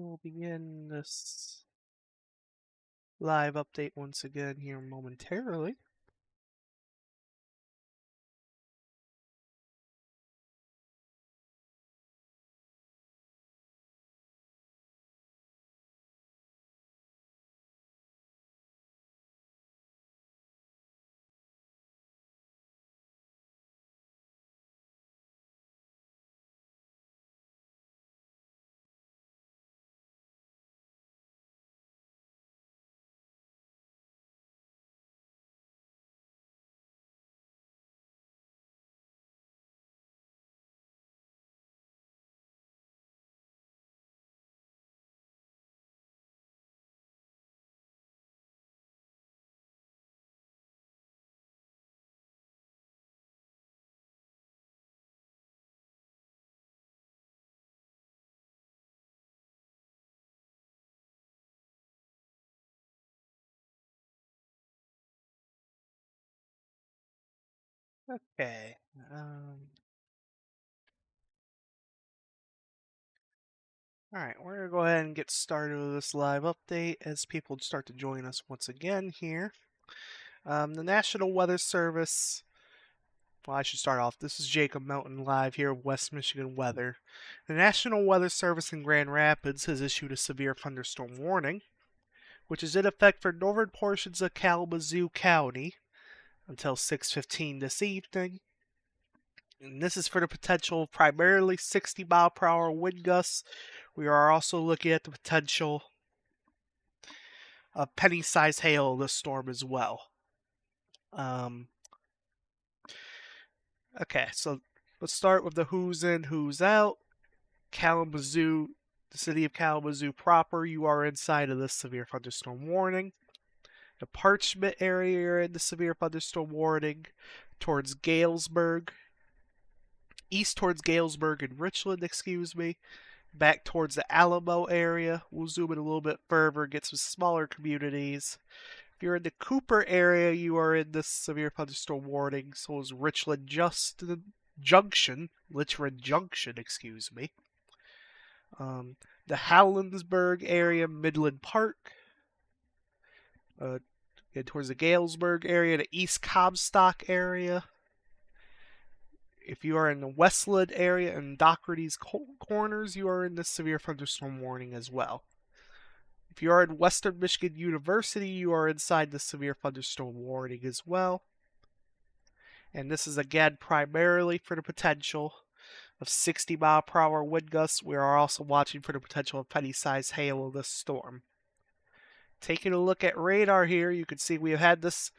We'll begin this live update once again here momentarily. Okay. Alright, we're going to go ahead and get started with this live update as people start to join us once again here. The National Weather Service, well, I should start off. This is Jacob Melton live here with West Michigan Weather. The National Weather Service in Grand Rapids has issued a severe thunderstorm warning, which is in effect for northern portions of Kalamazoo County until 6:15 this evening. And this is for the potential of primarily 60 mile per hour wind gusts. We are also looking at the potential of penny-sized hail this storm as well. Okay, so let's start with the who's in, who's out. Kalamazoo, the city of Kalamazoo proper, you are inside of this severe thunderstorm warning. The Parchment area, you're in the severe thunderstorm warning. Towards Galesburg, east towards Galesburg and Richland, back towards the Alamo area. We'll zoom in a little bit further, get some smaller communities. If you're in the Cooper area, you are in this severe thunderstorm warning. So is Richland Junction, the Hallandsburg area, Midland Park, and towards the Galesburg area, the East Comstock area. If you are in the Westland area and Doherty's Corners, you are in the severe thunderstorm warning as well. If you are in Western Michigan University, you are inside the severe thunderstorm warning as well. And this is again primarily for the potential of 60 mile per hour wind gusts. We are also watching for the potential of penny-sized hail in this storm. Taking a look at radar here, you can see we've had this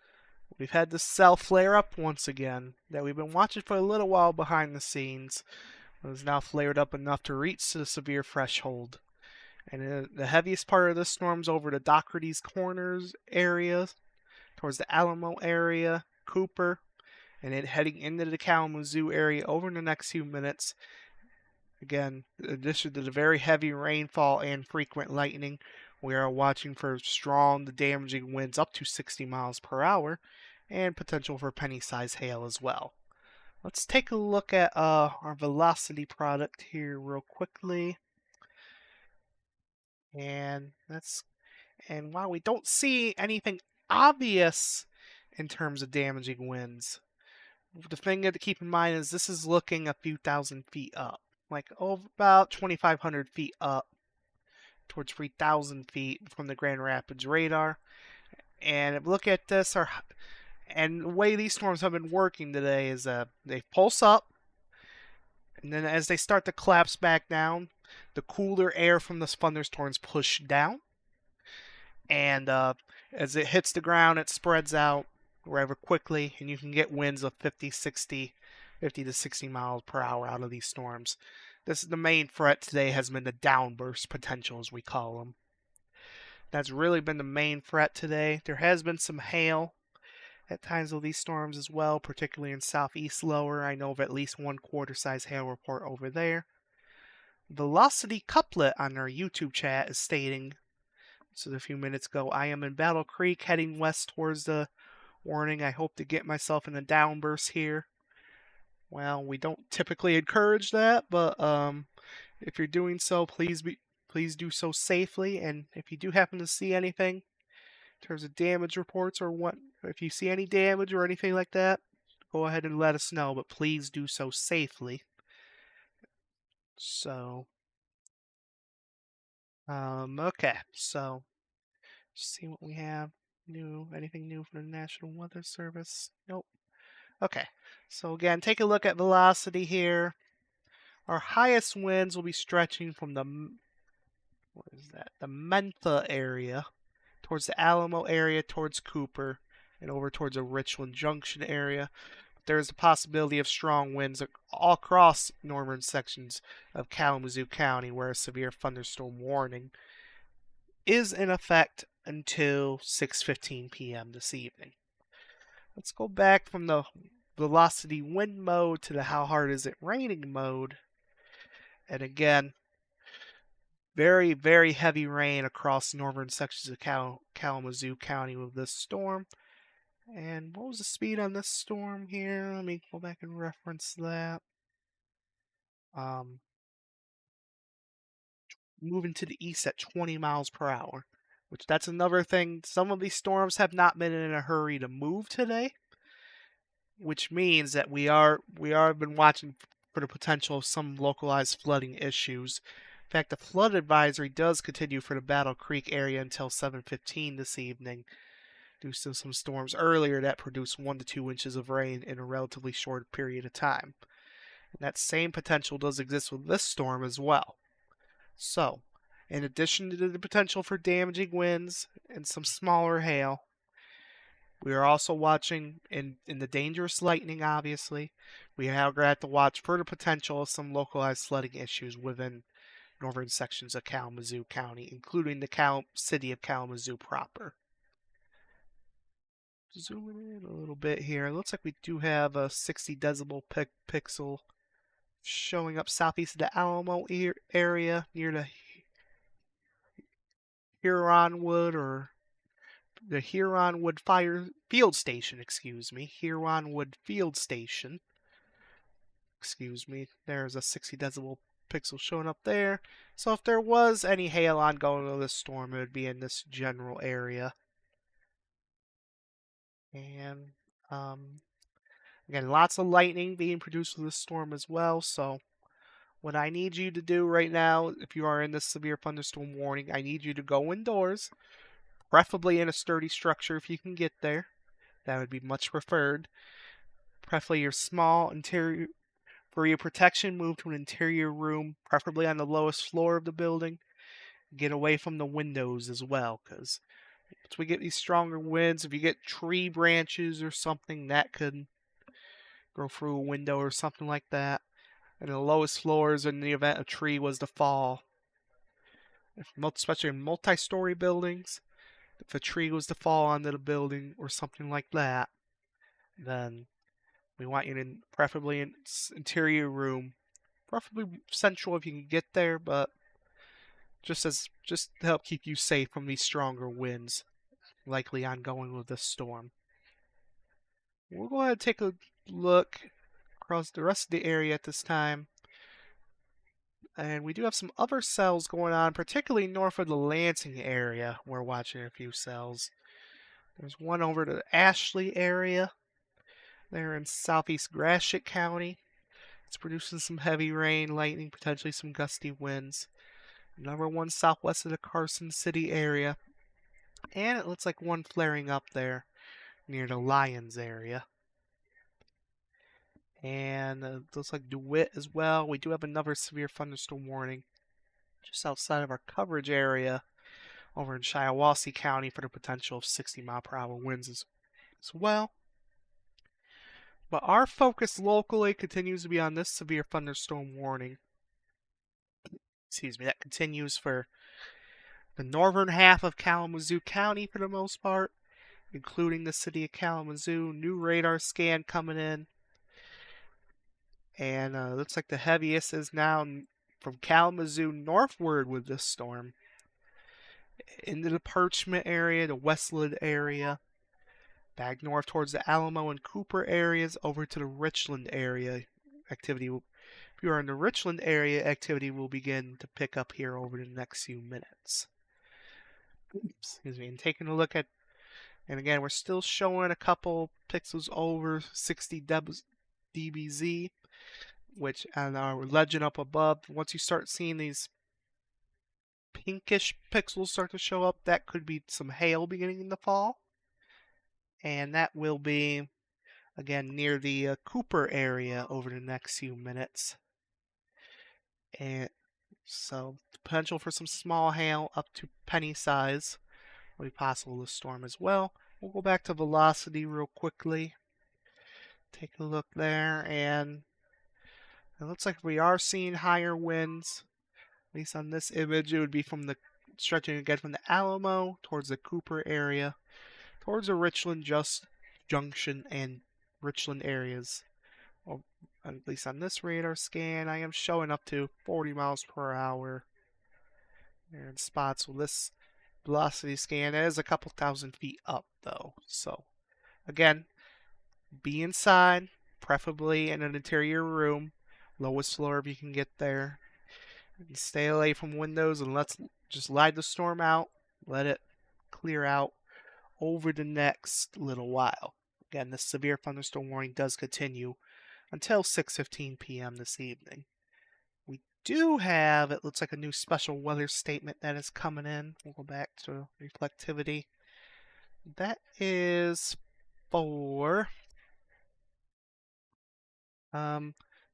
cell flare up once again that we've been watching for a little while behind the scenes. It has now flared up enough to reach the severe threshold. And the heaviest part of this storm's over the Doherty's Corners area, towards the Alamo area, Cooper, and it heading into the Kalamazoo area over the next few minutes. Again, in addition to the very heavy rainfall and frequent lightning, we are watching for strong, damaging winds up to 60 miles per hour and potential for penny-sized hail as well. Let's take a look at our velocity product here real quickly. And while we don't see anything obvious in terms of damaging winds, the thing to keep in mind is this is looking a few thousand feet up, like about 2,500 feet up towards 3,000 feet from the Grand Rapids radar. And if we look at this, and the way these storms have been working today is they pulse up, and then as they start to collapse back down, the cooler air from the thunderstorms push down, and as it hits the ground, it spreads out rather quickly, and you can get winds of 50 to 60 miles per hour out of these storms. This is the main threat today, has been the downburst potential, as we call them. That's really been the main threat today. There has been some hail at times of these storms as well, particularly in southeast lower. I know of at least one quarter-size hail report over there. Velocity Couplet on our YouTube chat is stating, this is a few minutes ago, I am in Battle Creek heading west towards the warning. I hope to get myself in a downburst here. Well, we don't typically encourage that, but if you're doing so, please Please do so safely, and if you do happen to see anything in terms of damage reports or what, if you see any damage or anything like that, go ahead and let us know, but please do so safely. So, okay, so see what we have new. Anything new from the National Weather Service? Nope. Okay, so again, take a look at velocity here. Our highest winds will be stretching from the, what is that? The Mentha area towards the Alamo area, towards Cooper, and over towards the Richland Junction area. There is a possibility of strong winds all across northern sections of Kalamazoo County, where a severe thunderstorm warning is in effect until 6:15 p.m. this evening. Let's go back from the velocity wind mode to the how hard is it raining mode. And again, very, very heavy rain across northern sections of Kalamazoo County with this storm. And what was the speed on this storm here? Let me go back and reference that. Moving to the east at 20 miles per hour, which that's another thing. Some of these storms have not been in a hurry to move today, which means that we are been watching for the potential of some localized flooding issues. In fact, the flood advisory does continue for the Battle Creek area until 7:15 this evening, due to some storms earlier that produced 1 to 2 inches of rain in a relatively short period of time. And that same potential does exist with this storm as well. So, in addition to the potential for damaging winds and some smaller hail, we are also watching in the dangerous lightning, obviously. We are going to have to watch for the potential of some localized flooding issues within northern sections of Kalamazoo County, including the city of Kalamazoo proper. Zooming in a little bit here. It looks like we do have a 60 decibel pixel showing up southeast of the Alamo area near the Huronwood or the Huronwood Field Station, Huronwood Field Station. There's a 60 decibel pixel showing up there. So if there was any hail ongoing with this storm, it would be in this general area. And again, lots of lightning being produced with this storm as well. So what I need you to do right now, if you are in this severe thunderstorm warning, I need you to go indoors, preferably in a sturdy structure if you can get there. That would be much preferred. Preferably your small interior. For your protection, move to an interior room, preferably on the lowest floor of the building. Get away from the windows as well, because once we get these stronger winds, if you get tree branches or something, that could go through a window or something like that. And the lowest floors, in the event a tree was to fall, especially in multi-story buildings, if a tree was to fall onto the building or something like that, then we want you in preferably an interior room, preferably central if you can get there, but just to help keep you safe from these stronger winds likely ongoing with this storm. We'll go ahead and take a look across the rest of the area at this time. And we do have some other cells going on, particularly north of the Lansing area. We're watching a few cells. There's one over to the Ashley area. They're in southeast Gratiot County. It's producing some heavy rain, lightning, potentially some gusty winds. Another one southwest of the Carson City area. And it looks like one flaring up there near the Lyons area. And it looks like DeWitt as well. We do have another severe thunderstorm warning just outside of our coverage area over in Shiawassee County for the potential of 60-mile-per-hour winds as well. But our focus locally continues to be on this severe thunderstorm warning. That continues for the northern half of Kalamazoo County for the most part, including the city of Kalamazoo. New radar scan coming in. And looks like the heaviest is now from Kalamazoo northward with this storm. Into the Parchment area, the Westwood area. Back north towards the Alamo and Cooper areas, over to the Richland area. Activity will If you are in the Richland area, activity will begin to pick up here over the next few minutes. Excuse me. And taking a look at, and again, we're still showing a couple pixels over 60 dBz, which on our legend up above, once you start seeing these pinkish pixels start to show up, that could be some hail beginning to fall. And that will be, again, near the Cooper area over the next few minutes. And so, the potential for some small hail up to penny size will be possible this storm as well. We'll go back to velocity real quickly. Take a look there, and it looks like we are seeing higher winds. At least on this image, it would be from the stretching again from the Alamo towards the Cooper area, towards the Richland Junction and Richland areas. Well, at least on this radar scan, I am showing up to 40 miles per hour. There in spots with this velocity scan, it is a couple thousand feet up though. So again, be inside, preferably in an interior room, lowest floor if you can get there. And stay away from windows and let's just ride the storm out, let it clear out over the next little while. Again, this severe thunderstorm warning does continue until 6:15 p.m. this evening. We do have, it looks like, a new special weather statement that is coming in. We'll go back to reflectivity. That is for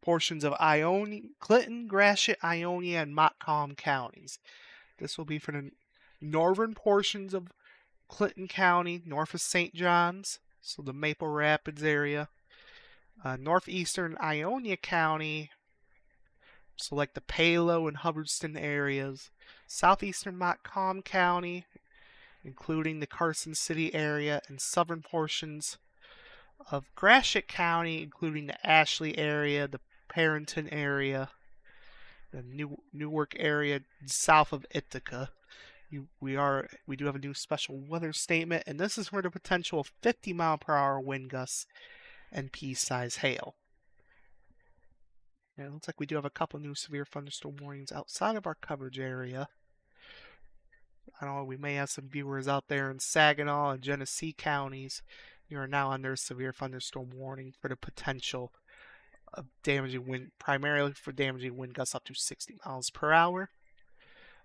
portions of Clinton, Gratiot, Ionia, and Montcalm counties. This will be for the northern portions of Clinton County, north of St. John's, so the Maple Rapids area. Northeastern Ionia County, so like the Palo and Hubbardston areas. Southeastern Montcalm County, including the Carson City area, and southern portions of Gratiot County, including the Ashley area, the Perrington area, the Newark area south of Ithaca. We do have a new special weather statement, and this is for the potential of 50-mile-per-hour wind gusts and pea-size hail. And it looks like we do have a couple new severe thunderstorm warnings outside of our coverage area. I don't know, we may have some viewers out there in Saginaw and Genesee counties. You are now under a severe thunderstorm warning for the potential of damaging wind, primarily for damaging wind gusts up to 60 miles per hour.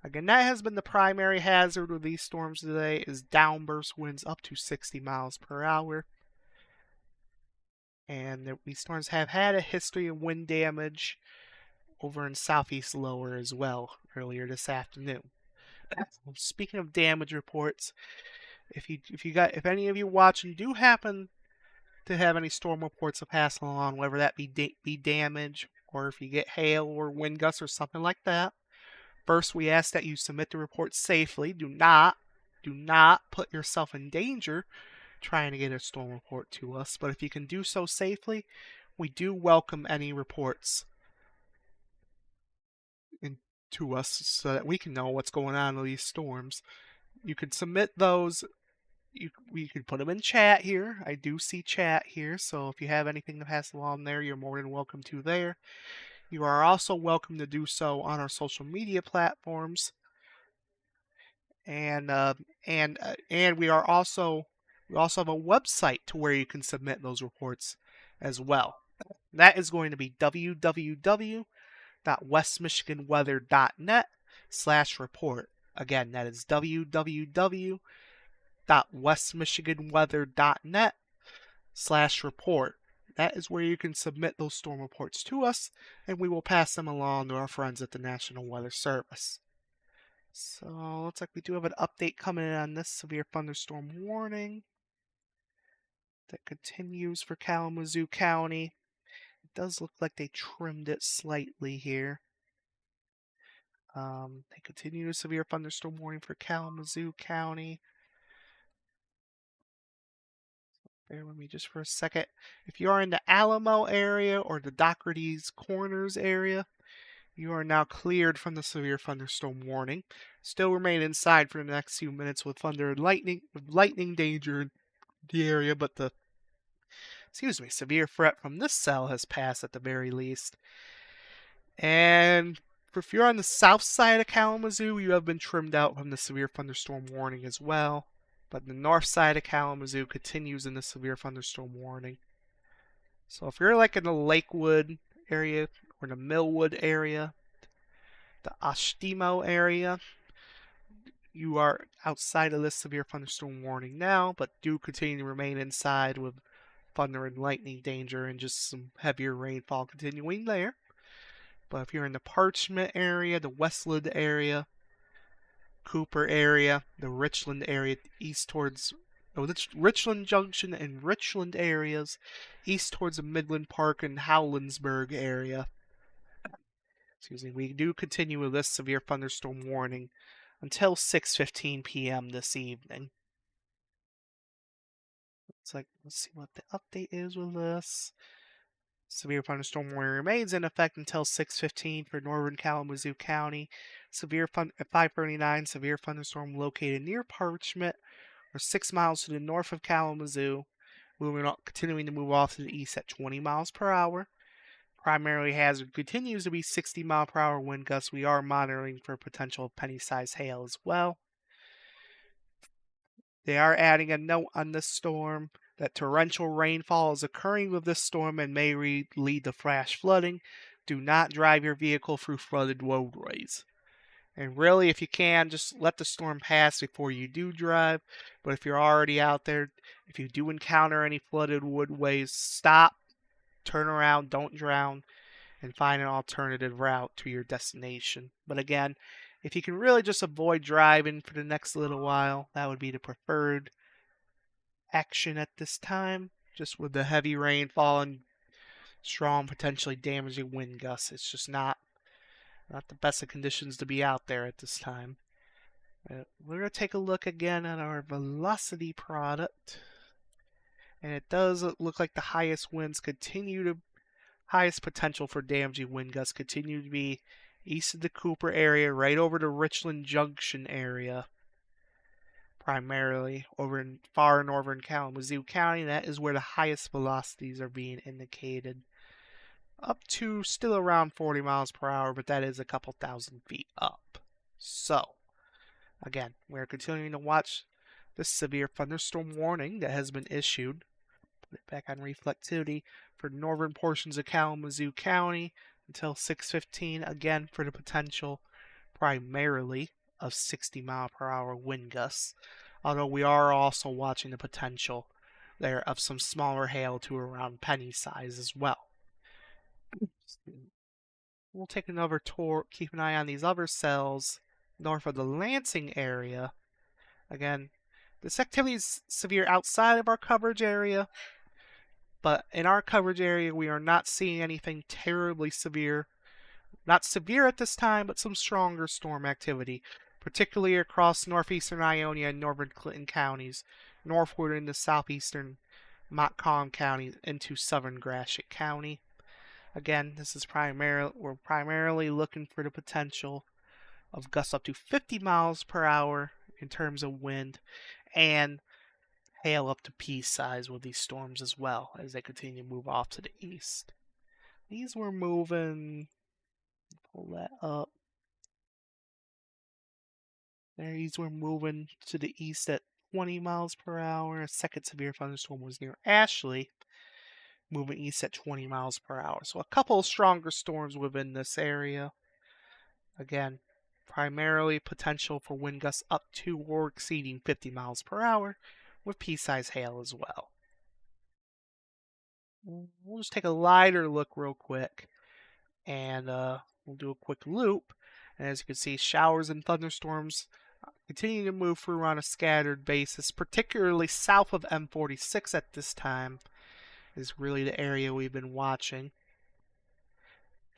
Again, that has been the primary hazard with these storms today, is downburst winds up to 60 miles per hour. And these storms have had a history of wind damage over in southeast lower as well earlier this afternoon. Speaking of damage reports, if any of you watching do happen to have any storm reports to pass along, whether that be damage or if you get hail or wind gusts or something like that, first we ask that you submit the report safely. Do not put yourself in danger trying to get a storm report to us, but if you can do so safely, we do welcome any reports to us so that we can know what's going on with these storms. You can submit those. We can put them in chat here. I do see chat here, so if you have anything to pass along there, you're more than welcome to there. You are also welcome to do so on our social media platforms, and we also have a website to where you can submit those reports as well. That is going to be www.westmichiganweather.net/report. Again, that is www.westmichiganweather.net/report. That is where you can submit those storm reports to us, and we will pass them along to our friends at the National Weather Service. So, looks like we do have an update coming in on this severe thunderstorm warning that continues for Kalamazoo County. It does look like they trimmed it slightly here. They continue a severe thunderstorm warning for Kalamazoo County. Bear with me just for a second. If you are in the Alamo area or the Doherty's Corners area, you are now cleared from the severe thunderstorm warning. Still remain inside for the next few minutes with thunder and lightning danger in the area, but the severe threat from this cell has passed at the very least. And if you're on the south side of Kalamazoo, you have been trimmed out from the severe thunderstorm warning as well. But the north side of Kalamazoo continues in the severe thunderstorm warning. So if you're like in the Lakewood area or the Millwood area, the Oshtemo area, you are outside of this severe thunderstorm warning now, but do continue to remain inside with thunder and lightning danger and just some heavier rainfall continuing there. But if you're in the Parchment area, the Westwood area, Cooper area, the Richland area, east towards Richland Junction and Richland areas, east towards the Midland Park and Howlandsburg area. Excuse me, we do continue with this severe thunderstorm warning until 6:15 p.m. this evening. Let's see what the update is with this. Severe thunderstorm warning remains in effect until 6:15 for northern Kalamazoo County. At 5:39, severe thunderstorm located near Parchment, or 6 miles to the north of Kalamazoo, continuing to move off to the east at 20 miles per hour. Primary hazard continues to be 60-mile-per-hour wind gusts. We are monitoring for potential penny-sized hail as well. They are adding a note on this storm that torrential rainfall is occurring with this storm and may lead to flash flooding. Do not drive your vehicle through flooded roadways. And really, if you can, just let the storm pass before you do drive. But if you're already out there, if you do encounter any flooded roadways, stop, turn around, don't drown, and find an alternative route to your destination. But again, if you can really just avoid driving for the next little while, that would be the preferred action at this time. Just with the heavy rainfall and strong, potentially damaging wind gusts, it's just not the best of conditions to be out there at this time. We're going to take a look again at our velocity product. And it does look like the highest potential for damaging wind gusts continue to be east of the Cooper area, right over the Richland Junction area. Primarily over in far northern Kalamazoo County, that is where the highest velocities are being indicated. Up to still around 40 miles per hour, but that is a couple thousand feet up. So, again, we're continuing to watch this severe thunderstorm warning that has been issued. Put it back on reflectivity for northern portions of Kalamazoo County until 6:15, again for the potential primarily of 60-mile-per-hour wind gusts, although we are also watching the potential there of some smaller hail to around penny size as well. We'll take another tour, keep an eye on these other cells north of the Lansing area. Again, this activity is severe outside of our coverage area, but in our coverage area we are not seeing anything terribly severe. Not severe at this time, but some stronger storm activity, particularly across northeastern Ionia and northern Clinton counties, northward into southeastern Montcalm County into southern Gratiot County. Again, we're primarily looking for the potential of gusts up to 50 miles per hour in terms of wind and hail up to pea size with these storms as well as they continue to move off to the east. These were moving, pull that up. These were moving to the east at 20 miles per hour. A second severe thunderstorm was near Ashley, moving east at 20 miles per hour. So a couple of stronger storms within this area. Again, primarily potential for wind gusts up to or exceeding 50 miles per hour with pea-sized hail as well. We'll just take a lighter look real quick and we'll do a quick loop. And as you can see, showers and thunderstorms continue to move through on a scattered basis, particularly south of M46 at this time is really the area we've been watching.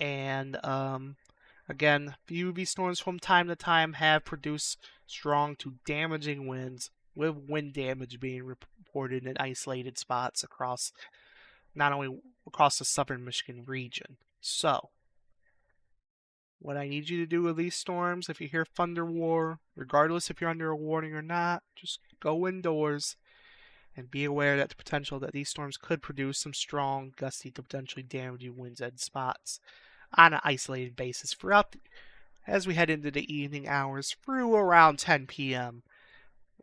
And again, UV storms from time to time have produced strong to damaging winds, with wind damage being reported in isolated spots across not only across the southern Michigan region. So, what I need you to do with these storms, if you hear thunder war, regardless if you're under a warning or not, just go indoors and be aware that the potential that these storms could produce some strong, gusty to potentially damaging winds at spots on an isolated basis as we head into the evening hours through around 10 p.m.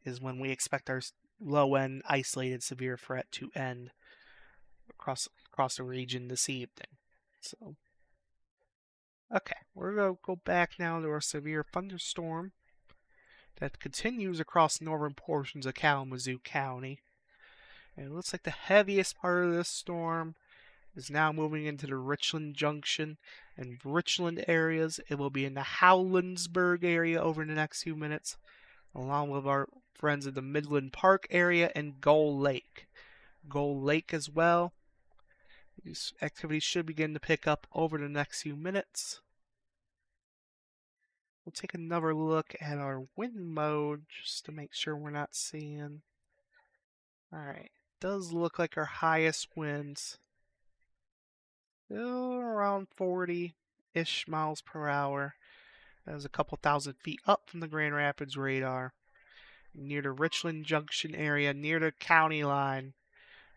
is when we expect our low-end isolated severe threat to end across the region this evening. So, okay, we're gonna go back now to our severe thunderstorm that continues across northern portions of Kalamazoo County. And it looks like the heaviest part of this storm is now moving into the Richland Junction and Richland areas. It will be in the Howlandsburg area over the next few minutes, along with our friends in the Midland Park area and Gull Lake. Gull Lake as well. These activities should begin to pick up over the next few minutes. We'll take another look at our wind mode just to make sure we're not seeing. Alright, does look like our highest winds still around 40-ish miles per hour. That was a couple thousand feet up from the Grand Rapids radar. Near the Richland Junction area, near the county line,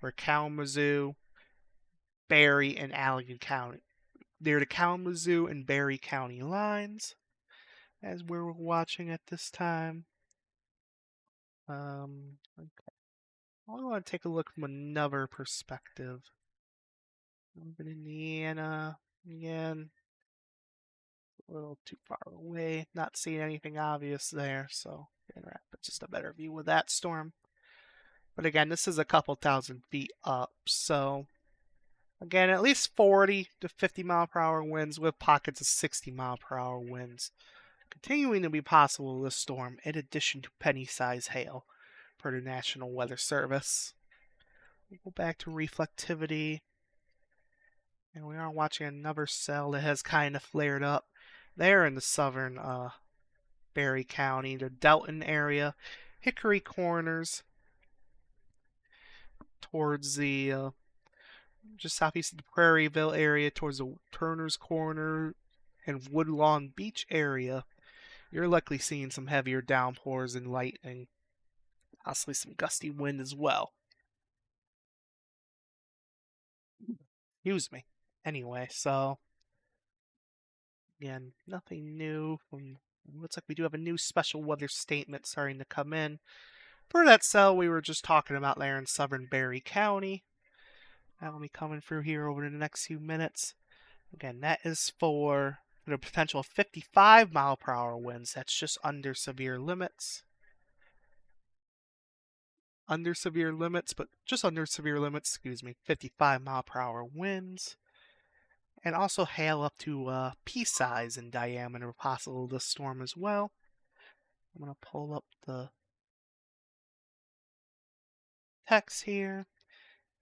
where Kalamazoo, Berry, and Allegan County. Near the Kalamazoo and Berry County lines, as we're watching at this time. Okay. I want to take a look from another perspective. Up in Indiana, again, a little too far away. Not seeing anything obvious there, so Grand Rapids just a better view with that storm. But again, this is a couple thousand feet up, so again, at least 40 to 50 mile per hour winds with pockets of 60 mile per hour winds continuing to be possible with this storm, in addition to penny-sized hail, per the National Weather Service. We'll go back to reflectivity, and we are watching another cell that has kind of flared up there in the southern Berry County, the Delton area, Hickory Corners, towards the just southeast of the Prairieville area, towards the Turner's Corner and Woodlawn Beach area. You're likely seeing some heavier downpours and lightning, possibly some gusty wind as well. Excuse me. Anyway, so again, nothing new. Looks like we do have a new special weather statement starting to come in for that cell we were just talking about there in southern Berry County. That'll be coming through here over the next few minutes. Again, that is for the potential of 55 mile per hour winds. That's just under severe limits. Under severe limits, but just under severe limits, 55 mile per hour winds. And also hail up to pea-size in diameter possible this storm as well. I'm going to pull up the text here.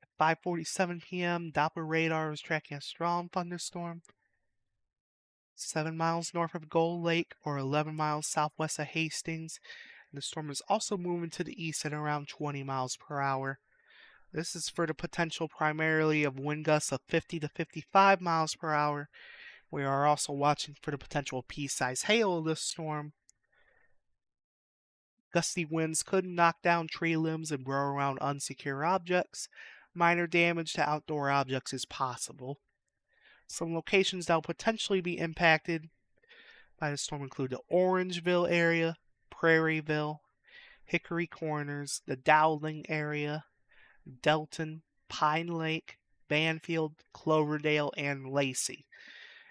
At 5:47 p.m., Doppler radar is tracking a strong thunderstorm 7 miles north of Gull Lake or 11 miles southwest of Hastings. And the storm is also moving to the east at around 20 miles per hour. This is for the potential primarily of wind gusts of 50 to 55 miles per hour. We are also watching for the potential of pea-sized hail of this storm. Gusty winds could knock down tree limbs and blow around unsecure objects. Minor damage to outdoor objects is possible. Some locations that will potentially be impacted by the storm include the Orangeville area, Prairieville, Hickory Corners, the Dowling area, Delton, Pine Lake, Banfield, Cloverdale, and Lacey.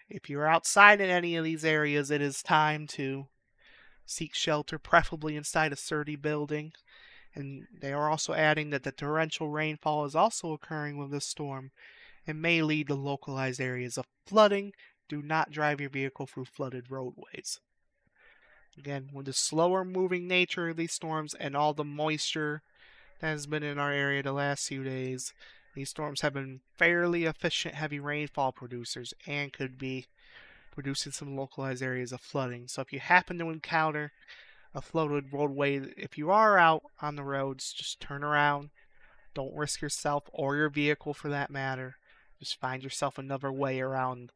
If you're outside in any of these areas, it is time to seek shelter, preferably inside a sturdy building. And they are also adding that the torrential rainfall is also occurring with this storm and may lead to localized areas of flooding. Do not drive your vehicle through flooded roadways. Again, with the slower moving nature of these storms and all the moisture that has been in our area the last few days, these storms have been fairly efficient heavy rainfall producers and could be producing some localized areas of flooding. So if you happen to encounter a flooded roadway, if you are out on the roads, just turn around. Don't risk yourself or your vehicle for that matter. Just find yourself another way around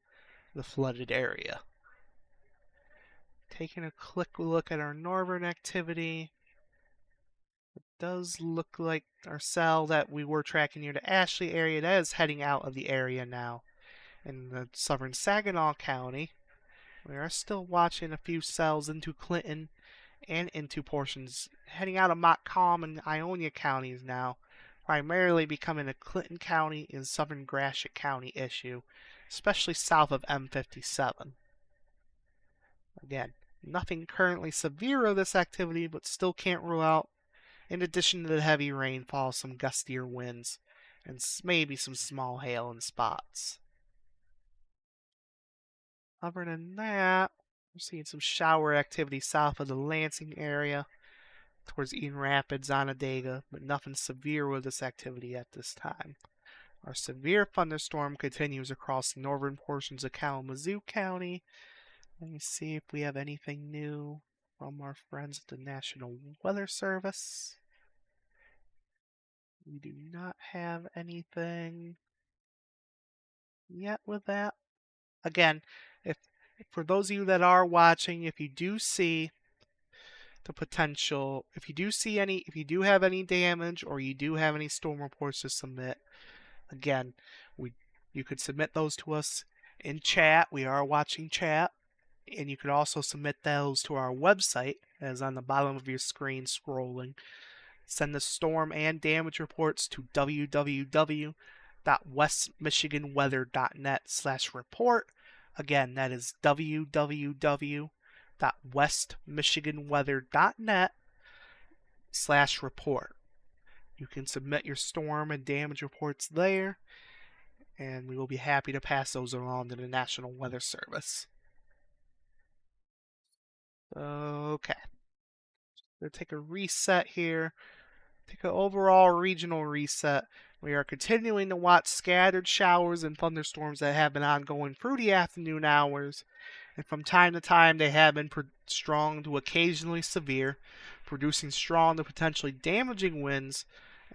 the flooded area. Taking a quick look at our northern activity. It does look like our cell that we were tracking near the Ashley area, that is heading out of the area now. In the southern Saginaw County, we are still watching a few cells into Clinton and into portions heading out of Montcalm and Ionia counties now, primarily becoming a Clinton County and southern Gratiot County issue, especially south of M57. Again, nothing currently severe of this activity, but still can't rule out, in addition to the heavy rainfall, some gustier winds and maybe some small hail in spots. Other than that, we're seeing some shower activity south of the Lansing area towards Eaton Rapids, Onondaga, but nothing severe with this activity at this time. Our severe thunderstorm continues across the northern portions of Kalamazoo County. Let me see if we have anything new from our friends at the National Weather Service. We do not have anything yet with that. Again, if for those of you that are watching, if you do see the potential, if you do have any damage or you do have any storm reports to submit, again, you could submit those to us in chat. We are watching chat, and you could also submit those to our website, as on the bottom of your screen scrolling. Send the storm and damage reports to www.westmichiganweather.net/report. Again, that is www.westmichiganweather.net/report. You can submit your storm and damage reports there, and we will be happy to pass those along to the National Weather Service. Okay. We'll take a reset here. Take an overall regional reset. We are continuing to watch scattered showers and thunderstorms that have been ongoing through the afternoon hours, and from time to time they have been strong to occasionally severe, producing strong to potentially damaging winds,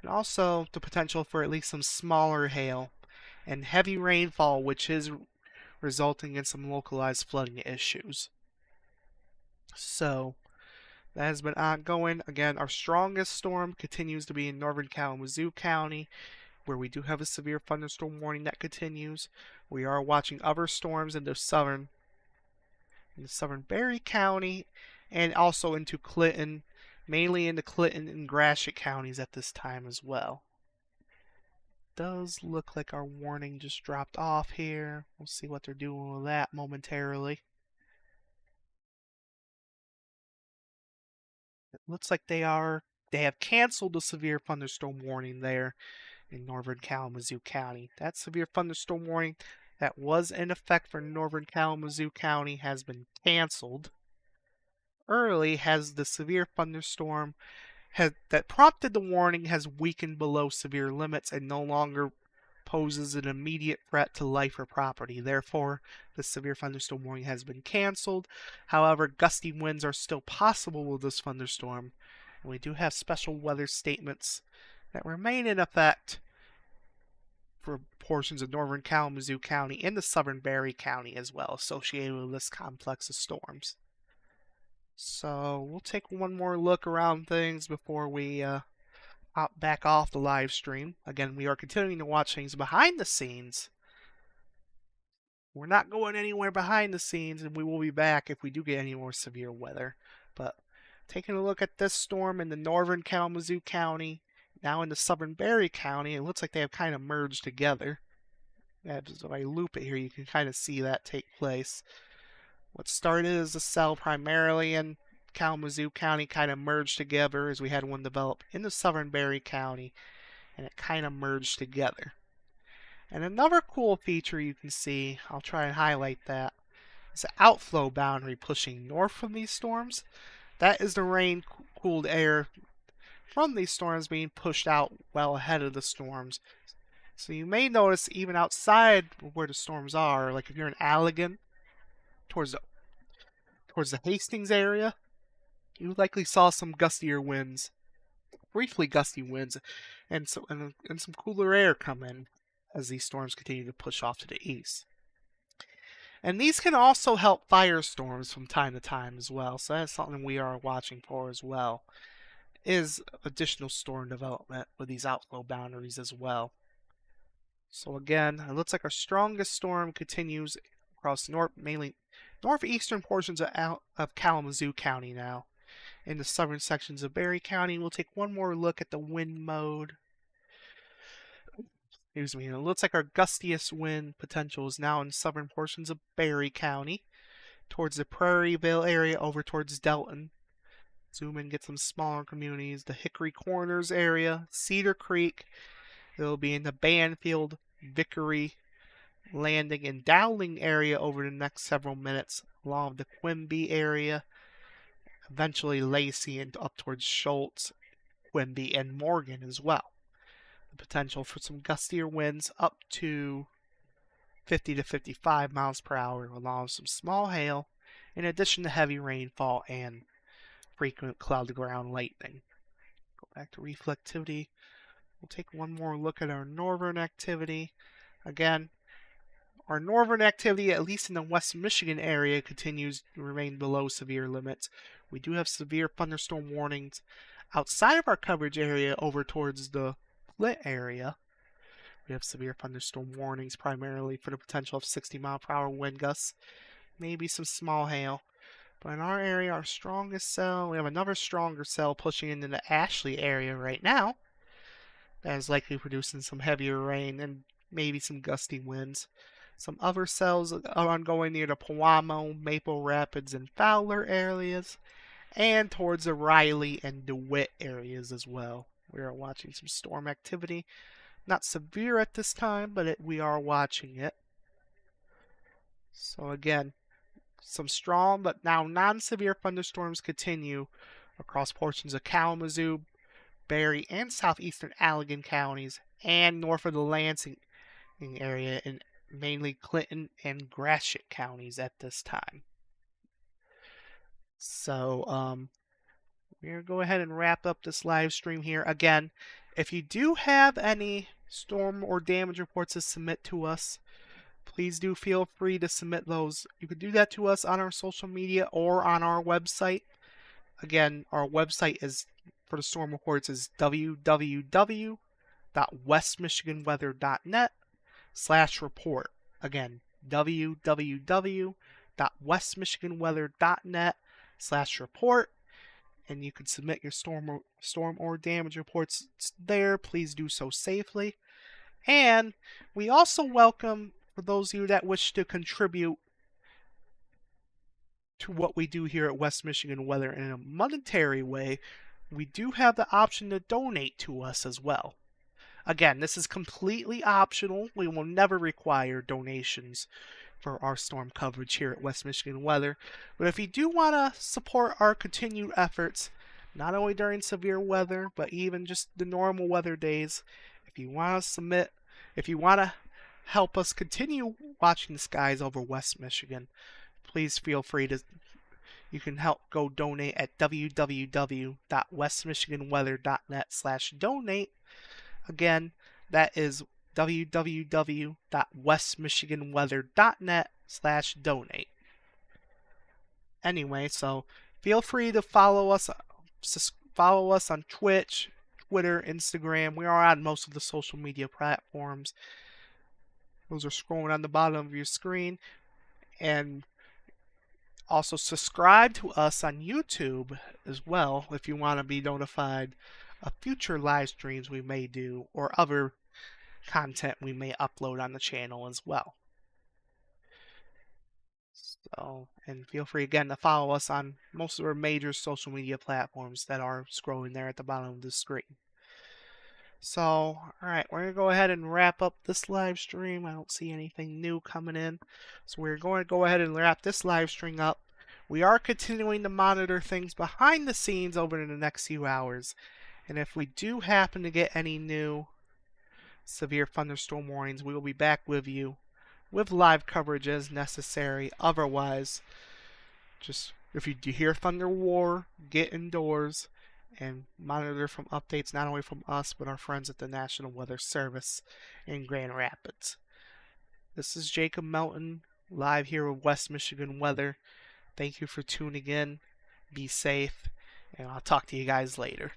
and also the potential for at least some smaller hail and heavy rainfall, which is resulting in some localized flooding issues. So, that has been ongoing. Again, our strongest storm continues to be in northern Kalamazoo County, where we do have a severe thunderstorm warning that continues. We are watching other storms into southern Berry County and also into Clinton, mainly into Clinton and Gratiot counties at this time as well. Does look like our warning just dropped off here. We'll see what they're doing with that momentarily. It looks like they have canceled the severe thunderstorm warning there in northern Kalamazoo County. That severe thunderstorm warning that was in effect for northern Kalamazoo County has been canceled. Early has the severe thunderstorm that prompted the warning has weakened below severe limits and no longer poses an immediate threat to life or property. Therefore, the severe thunderstorm warning has been canceled. However, gusty winds are still possible with this thunderstorm, and we do have special weather statements that remain in effect for portions of northern Kalamazoo County and the southern Berry County as well, associated with this complex of storms. So we'll take one more look around things before we back off the live stream. Again, we are continuing to watch things behind the scenes. We're not going anywhere behind the scenes, and we will be back if we do get any more severe weather. But taking a look at this storm in the northern Kalamazoo County, now in the southern Berry County, it looks like they have kind of merged together. As if I loop it here, you can kind of see that take place. What started as a cell primarily in Kalamazoo County kind of merged together as we had one develop in the southern Berry County, and it kind of merged together. And another cool feature you can see, I'll try and highlight that, is the outflow boundary pushing north from these storms. That is the rain-cooled air from these storms being pushed out well ahead of the storms. So you may notice even outside where the storms are, like if you're in Allegan, towards the Hastings area, you likely saw some gustier winds, briefly gusty winds, and some cooler air come in as these storms continue to push off to the east. And these can also help firestorms from time to time as well, so that's something we are watching for as well, is additional storm development with these outflow boundaries as well. So again, it looks like our strongest storm continues across mainly northeastern portions of Kalamazoo County now. In the southern sections of Berry County, we'll take one more look at the wind mode. Excuse me. It looks like our gustiest wind potential is now in southern portions of Berry County, towards the Prairieville area over towards Delton. Zoom in, get some smaller communities. The Hickory Corners area, Cedar Creek. It'll be in the Banfield, Vickery, Landing, and Dowling area over the next several minutes, along the Quimby area, eventually Lacey and up towards Schultz, Quimby, and Morgan as well. The potential for some gustier winds up to 50 to 55 miles per hour, along with some small hail, in addition to heavy rainfall and frequent cloud-to-ground lightning. Go back to reflectivity. We'll take one more look at our northern activity. Again, our northern activity, at least in the West Michigan area, continues to remain below severe limits. We do have severe thunderstorm warnings outside of our coverage area over towards the Flint area. We have severe thunderstorm warnings primarily for the potential of 60-mile-per-hour wind gusts, maybe some small hail. But in our area, our strongest cell, we have another stronger cell pushing into the Ashley area right now. That is likely producing some heavier rain and maybe some gusty winds. Some other cells are ongoing near the Pewamo, Maple Rapids, and Fowler areas, and towards the Riley and DeWitt areas as well. We are watching some storm activity. Not severe at this time, but we are watching it. So again, some strong but now non-severe thunderstorms continue across portions of Kalamazoo, Berry, and southeastern Allegan counties, and north of the Lansing area in mainly Clinton and Gratiot counties at this time. So we're going to go ahead and wrap up this live stream here. Again, if you do have any storm or damage reports to submit to us, please do feel free to submit those. You can do that to us on our social media or on our website. Again, our website is for the storm reports is www.westmichiganweather.net/report. Again, www.westmichiganweather.net/report. And you can submit your storm or damage reports there. Please do so safely. And we also welcome, for those of you that wish to contribute to what we do here at West Michigan Weather in a monetary way, we do have the option to donate to us as well. Again, this is completely optional. We will never require donations for our storm coverage here at West Michigan Weather. But if you do want to support our continued efforts, not only during severe weather, but even just the normal weather days, if you want to help us continue watching the skies over West Michigan, please feel free to, you can help go donate at www.westmichiganweather.net/donate. Again, that is www.westmichiganweather.net/donate. Anyway, so feel free to follow us on Twitch, Twitter, Instagram. We are on most of the social media platforms. Those are scrolling on the bottom of your screen. And also subscribe to us on YouTube as well if you want to be notified of future live streams we may do or other content we may upload on the channel as well. So, and feel free again to follow us on most of our major social media platforms that are scrolling there at the bottom of the screen. So, alright, we're going to go ahead and wrap up this live stream. I don't see anything new coming in. So we're going to go ahead and wrap this live stream up. We are continuing to monitor things behind the scenes over the next few hours. And if we do happen to get any new severe thunderstorm warnings, we will be back with you with live coverage as necessary. Otherwise, just if you do hear thunder war, get indoors and monitor from updates not only from us but our friends at the National Weather Service in Grand Rapids. This is Jacob Melton, live here with West Michigan Weather. Thank you for tuning in. Be safe, and I'll talk to you guys later.